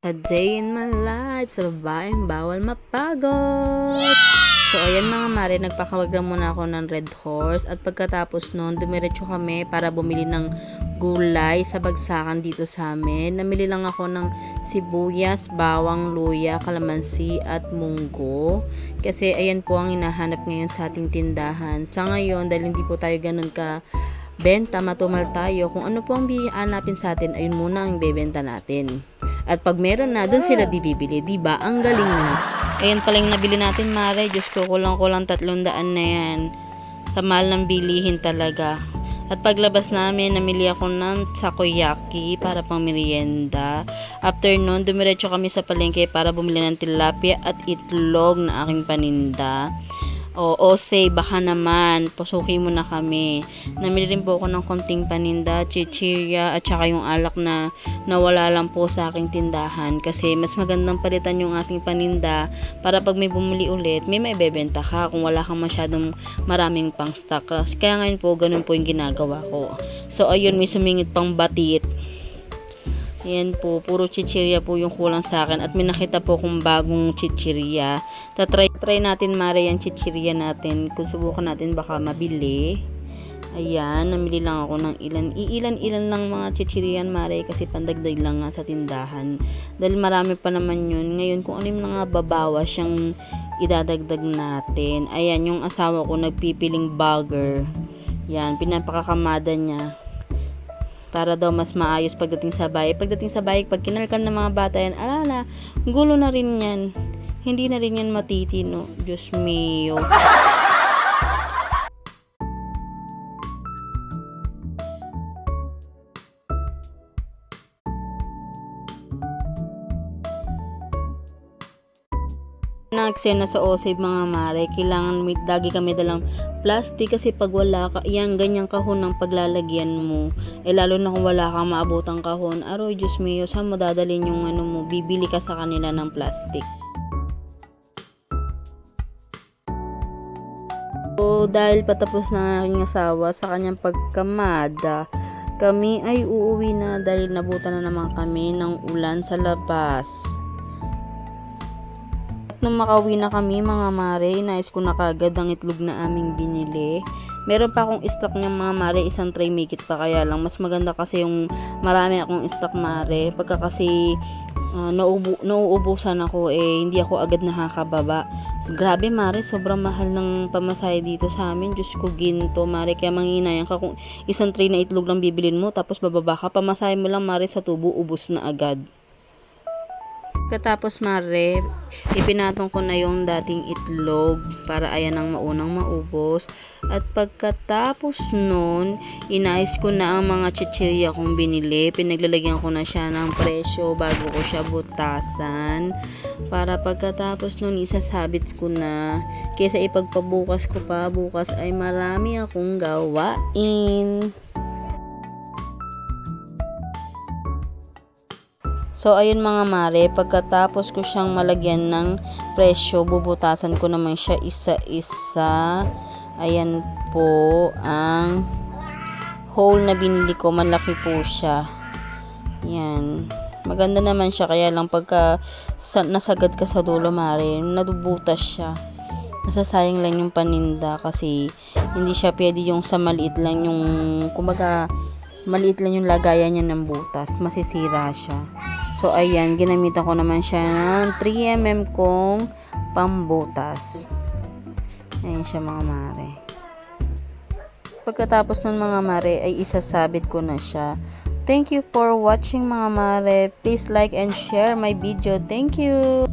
A day in my life, sa babaeng bawal mapagod. So ayan mga mare, nagpakawagram muna ako ng Red Horse at pagkatapos nun, dumiretso kami para bumili ng gulay sa bagsakan dito sa amin. Namili lang ako ng sibuyas, bawang, luya, kalamansi at munggo. Kasi ayan po ang hinahanap ngayon sa ating tindahan. Sa ngayon, dahil hindi po tayo ganun ka benta, matumal tayo, kung ano po ang bihanapin sa atin, ayun muna ang bebenta natin. At pag meron na, dun sila di bibili. Diba? Ang galing na. Ayan pala yung nabili natin, mare. Diyos ko, kulang-kulang 300 na yan. Sa mahal ng bilihin talaga. At paglabas namin, namili ako ng takoyaki para pang merienda. After nun, dumiretso kami sa palengke para bumili ng tilapia at itlog na aking paninda. O say, baka naman, pasukin mo na kami. Namili rin po ako ng konting paninda, chichirya, at saka yung alak na nawala lang po sa aking tindahan. Kasi mas magandang palitan yung ating paninda para pag may bumili ulit, may maibebenta ka kung wala kang masyadong maraming pang stock. Kaya ngayon po, ganun po yung ginagawa ko. So, ayun, may sumingit pang batit. Yan po, puro chichirya po yung kulang sa akin at may nakita po kong bagong chichirya. Try natin mare yung chichirya natin kung subukan natin baka mabili. Ayan, namili lang ako ng ilan lang mga chichiryan mare kasi pandagdag lang nga sa tindahan. Dahil marami pa naman yun. Ngayon kung ano yung mga babawas siyang idadagdag natin. Ayan, yung asawa ko nagpipiling burger. Yan, pinapakakamada niya. Para daw mas maayos pagdating sa bahay. Pagdating sa bahay, pag kinalkan ng mga bata yan, alala, gulo na rin yan. Hindi na rin yan matitino. Diyos mio. Nagsena sa OSAVE mga mare, kailangan lagi kami dalang plastic kasi pag wala ka, yan ganyang kahon ng paglalagyan mo. Lalo na kung wala kang maabotang kahon, aroy Diyos mio, saan mo dadalhin yung ano mo, bibili ka sa kanila ng plastic. So dahil patapos na aking asawa sa kanyang pagkamada, kami ay uuwi na dahil nabutan na naman kami ng ulan sa labas. Nung makauwi na kami mga mare, nais ko na kagad ang itlog na aming binili. Meron pa akong stock ng mga mare, isang tray make it pa, kaya lang mas maganda kasi yung marami akong stock mare. Pagka kasi nauubusan ako hindi ako agad nakakababa. So, grabe mare, sobrang mahal ng pamasahe dito sa amin. Diyos ko, ginto mare, kaya manghinayang ka kung isang tray na itlog lang bibilin mo tapos bababa ka, pamasahe mo lang mare sa tubo, ubos na agad. Katapos mare, ipinatong ko na yung dating itlog para ayan ang maunang maubos. At pagkatapos nun, inayos ko na ang mga chichirya kong binili. Pinaglalagyan ko na siya ng presyo bago ko siya butasan. Para pagkatapos nun, isasabit ko na. Kesa ipagpabukas ko pa, bukas ay marami akong gawain. So, ayun mga mare, pagkatapos ko siyang malagyan ng presyo, bubutasan ko naman siya isa-isa. Ayan po, ang whole na binili ko, malaki po siya. Yan. Maganda naman siya, kaya lang pagka nasagad ka sa dulo mare, nadubutas siya. Nasasayang lang yung paninda kasi hindi siya pwede yung sa maliit lang yung, kumbaga, maliit lang yung lagayan niya ng butas, masisira siya. So, ayan, ginamitan ko naman siya ng 3mm kong pambutas. Ayan siya mga mare. Pagkatapos ng mga mare, ay isasabit ko na siya. Thank you for watching mga mare. Please like and share my video. Thank you!